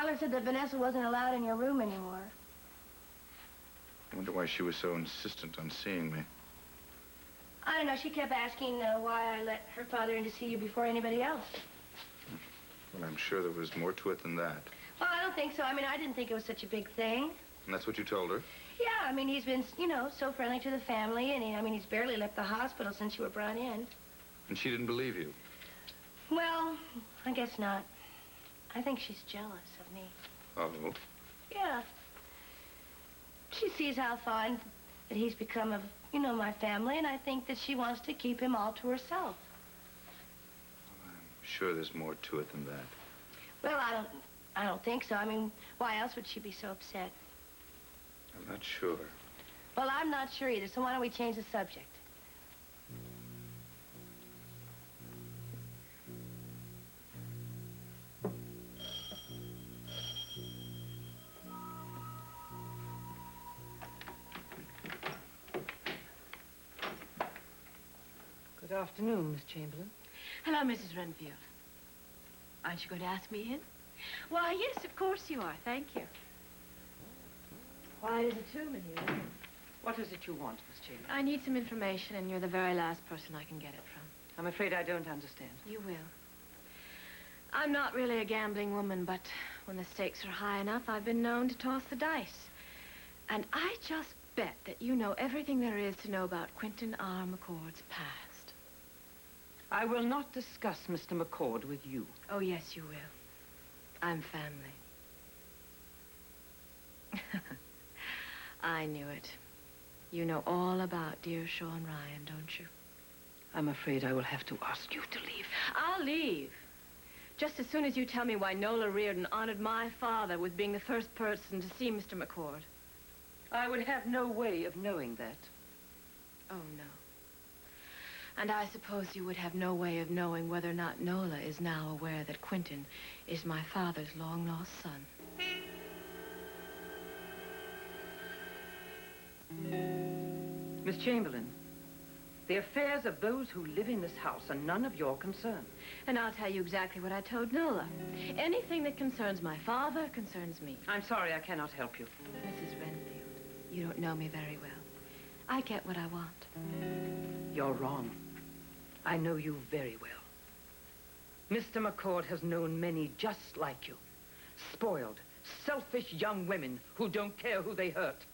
Father said that Vanessa wasn't allowed in your room anymore. I wonder why she was so insistent on seeing me. I don't know. She kept asking why I let her father in to see you before anybody else. Well, I'm sure there was more to it than that. Well, I don't think so. I mean, I didn't think it was such a big thing. And that's what you told her? Yeah, I mean, he's been, you know, so friendly to the family, and he's barely left the hospital since you were brought in. And she didn't believe you? Well, I guess not. I think she's jealous of me. Oh? Yeah. She sees how fond that he's become of, you know, my family, and I think that she wants to keep him all to herself. Well, I'm sure there's more to it than that. Well, I don't think so. I mean, why else would she be so upset? I'm not sure. Well, I'm not sure either, so why don't we change the subject? Good afternoon, Miss Chamberlain. Hello, Mrs. Renfield. Aren't you going to ask me in? Why, yes, of course you are. Thank you. Why is it too many? What is it you want, Miss Chamberlain? I need some information, and you're the very last person I can get it from. I'm afraid I don't understand. You will. I'm not really a gambling woman, but when the stakes are high enough, I've been known to toss the dice. And I just bet that you know everything there is to know about Quentin R. McCord's past. I will not discuss Mr. McCord with you. Oh, yes, you will. I'm family. I knew it. You know all about dear Sean Ryan, don't you? I'm afraid I will have to ask you to leave. I'll leave. Just as soon as you tell me why Nola Reardon honored my father with being the first person to see Mr. McCord. I would have no way of knowing that. Oh, no. And I suppose you would have no way of knowing whether or not Nola is now aware that Quentin is my father's long-lost son. Miss Chamberlain, the affairs of those who live in this house are none of your concern. And I'll tell you exactly what I told Nola. Anything that concerns my father concerns me. I'm sorry I cannot help you. Mrs. Renfield, you don't know me very well. I get what I want. You're wrong. I know you very well. Mr. McCord has known many just like you. Spoiled, selfish young women who don't care who they hurt.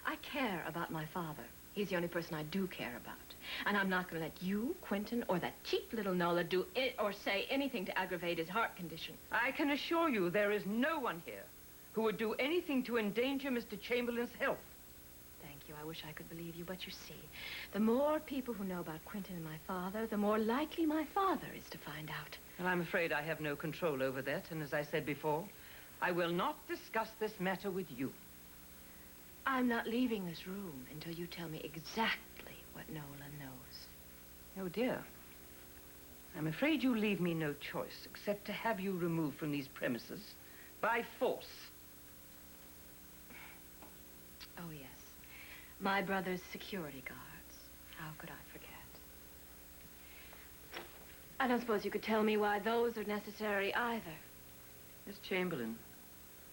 I care about my father. He's the only person I do care about. And I'm not going to let you, Quentin, or that cheap little Nola do it or say anything to aggravate his heart condition. I can assure you there is no one here who would do anything to endanger Mr. Chamberlain's health. Thank you. I wish I could believe you, but you see, the more people who know about Quentin and my father, the more likely my father is to find out. Well, I'm afraid I have no control over that, and as I said before, I will not discuss this matter with you. I'm not leaving this room until you tell me exactly what Nola knows. Oh, dear. I'm afraid you leave me no choice except to have you removed from these premises by force. Oh, yes. My brother's security guards. How could I forget? I don't suppose you could tell me why those are necessary either. Miss Chamberlain,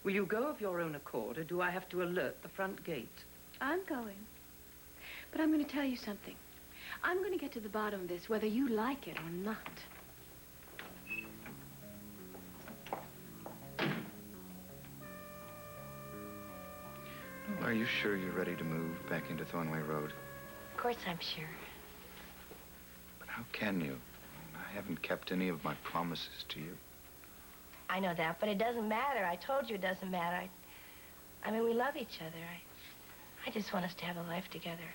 will you go of your own accord, or do I have to alert the front gate? I'm going. But I'm going to tell you something. I'm going to get to the bottom of this, whether you like it or not. Are you sure you're ready to move back into Thornway Road? Of course I'm sure. But how can you? I haven't kept any of my promises to you. I know that, but it doesn't matter. I told you it doesn't matter. I mean, we love each other. I just want us to have a life together.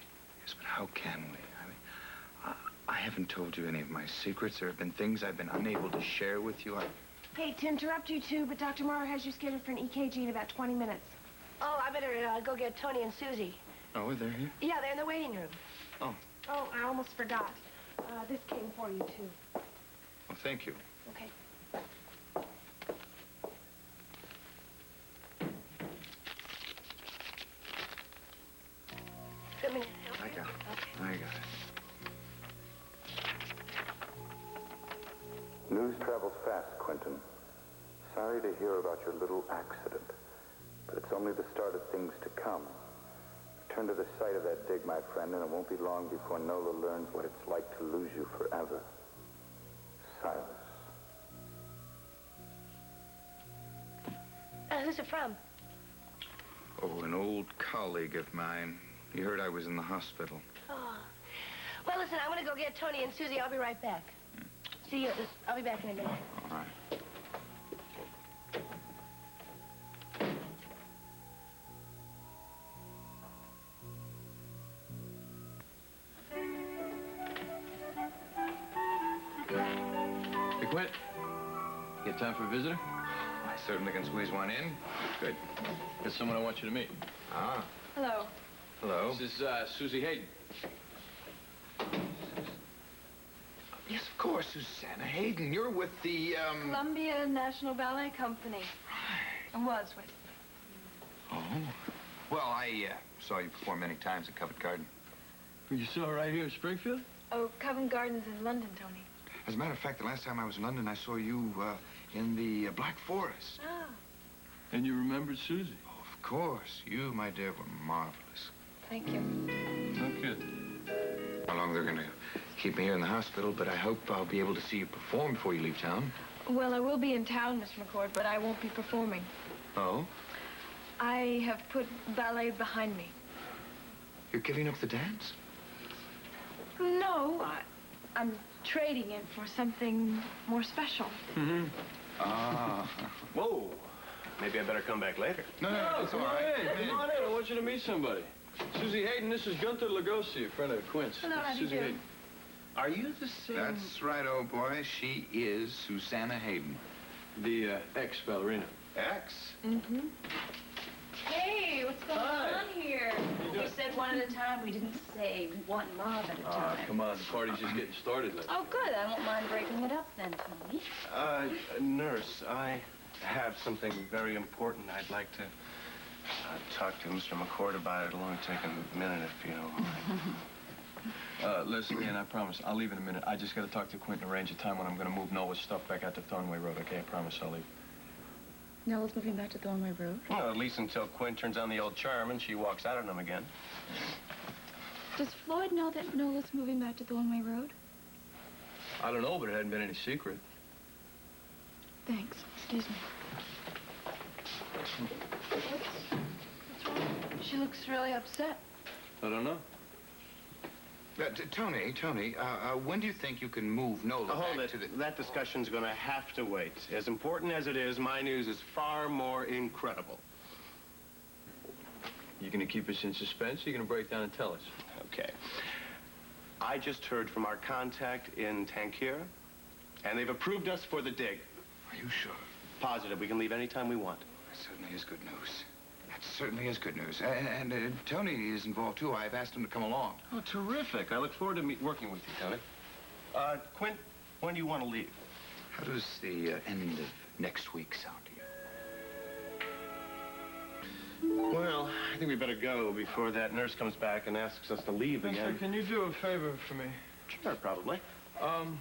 Yes, but how can we? I haven't told you any of my secrets. There have been things I've been unable to share with you. Hey, to interrupt you too, but Dr. Morrow has you scheduled for an EKG in about 20 minutes. Oh, I better go get Tony and Susie. Oh, they're here? Yeah, they're in the waiting room. Oh. Oh, I almost forgot. This came for you too. Well, thank you. Okay. Good minute. I got it. Okay. I got it. News travels fast, Quentin. sorry to hear about your little accident, but it's only the start of things to come. Return to the site of that dig, my friend, and it won't be long before Nola learns what it's like to lose you forever. Silas. Who's it from? Oh, an old colleague of mine. He heard I was in the hospital. Oh. Well, listen, I'm going to go get Tony and Susie. I'll be right back. See you. I'll be back in a minute. All right. Hey, Quint. You have time for a visitor? I certainly can squeeze one in. Good. There's someone I want you to meet. Ah. Hello. Hello. This is Susie Hayden. Yes, of course, Susanna Hayden. You're with the, Columbia National Ballet Company. I was with. Oh. Well, I saw you perform many times at Covent Garden. You saw her right here in Springfield? Oh, Covent Garden's in London, Tony. As a matter of fact, the last time I was in London, I saw you in the Black Forest. Ah, And you remembered Susie? Oh, of course. You, my dear, were marvelous. thank you. No kid. How long they're going to keep me here in the hospital, but I hope I'll be able to see you perform before you leave town. Well, I will be in town, Mr. McCord, but I won't be performing. Oh? I have put ballet behind me. You're giving up the dance? No, I'm trading it for something more special. Mm-hmm. Ah. Whoa. Maybe I better come back later. No, it's all Come on right. in. Come on in. I want you to meet somebody. Susie Hayden, this is Gunther Lugosi, a friend of Quint's. Hello, how do you Susie do? Hayden. Are you the same? That's right, old boy. She is Susanna Hayden. The ex-ballerina. Ex? Mm-hmm. Hey, what's going Hi. on here? doing? We said one at a time. We didn't say one mob at a time. Come on, the party's just getting started. Let's... Oh, good. I won't mind breaking it up then, Tony. Nurse, I have something very important I'd like to talk to Mr. McCord about. It'll only take a minute if you don't mind. Leslie, and I promise, I'll leave in a minute. I just got to talk to Quint and arrange a time when I'm going to move Nola's stuff back out to Thornway Road, okay? I promise I'll leave. Nola's moving back to Thornway Road. Well, at least until Quint turns on the old charm and she walks out on him again. Does Floyd know that Nola's moving back to Thornway Road? I don't know, but it hadn't been any secret. Thanks. Excuse me. What's wrong? She looks really upset. I don't know. Tony, when do you think you can move Nola Hold back it. to the... That discussion's going to have to wait. As important as it is, my news is far more incredible. You going to keep us in suspense, or you going to break down and tell us? Okay. I just heard from our contact in Tankira, and they've approved us for the dig. Are you sure? Positive. We can leave any time we want. That certainly is good news. That certainly is good news. And Tony is involved, too. I've asked him to come along. Oh, terrific. I look forward to working with you, Tony. Quint, when do you want to leave? How does the end of next week sound to you? Well, I think we better go before that nurse comes back and asks us to leave again. Can you do a favor for me? Sure, probably.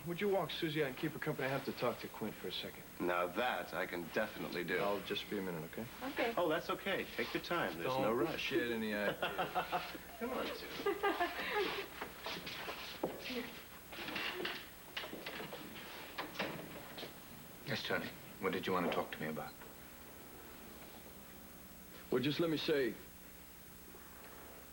Would you walk Susie out and keep her company? I have to talk to Quint for a second. Now that I can definitely do. I'll just be a minute, okay? Okay. Oh, that's okay. Take your time. There's Don't no rush. Get any idea. Come on, Sue. Yes, Tony. What did you want to talk to me about? Well, just let me say,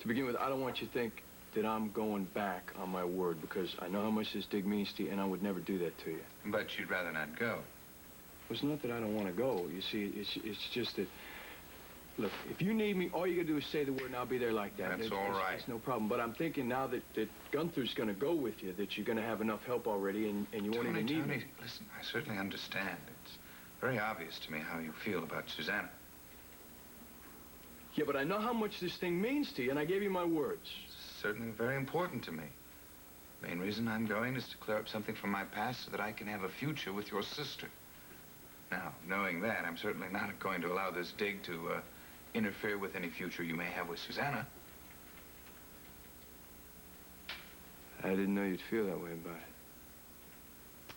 to begin with, I don't want you to think that I'm going back on my word, because I know how much this dig means to you, and I would never do that to you. But you'd rather not go. It's not that I don't want to go. You see, it's just that, look, if you need me, all you got to do is say the word, and I'll be there like that. That's all right. It's no problem. But I'm thinking now that Gunther's going to go with you, that you're going to have enough help already, and you won't even need me. Tony, listen, I certainly understand. It's very obvious to me how you feel about Susanna. Yeah, but I know how much this thing means to you, and I gave you my words. Certainly very important to me. Main reason I'm going is to clear up something from my past so that I can have a future with your sister. Now, knowing that, I'm certainly not going to allow this dig to interfere with any future you may have with Susanna. I didn't know you'd feel that way about it.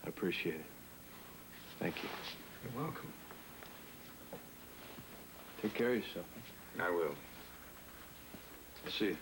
I appreciate it. Thank you. You're welcome. Take care of yourself. I will. I'll see you.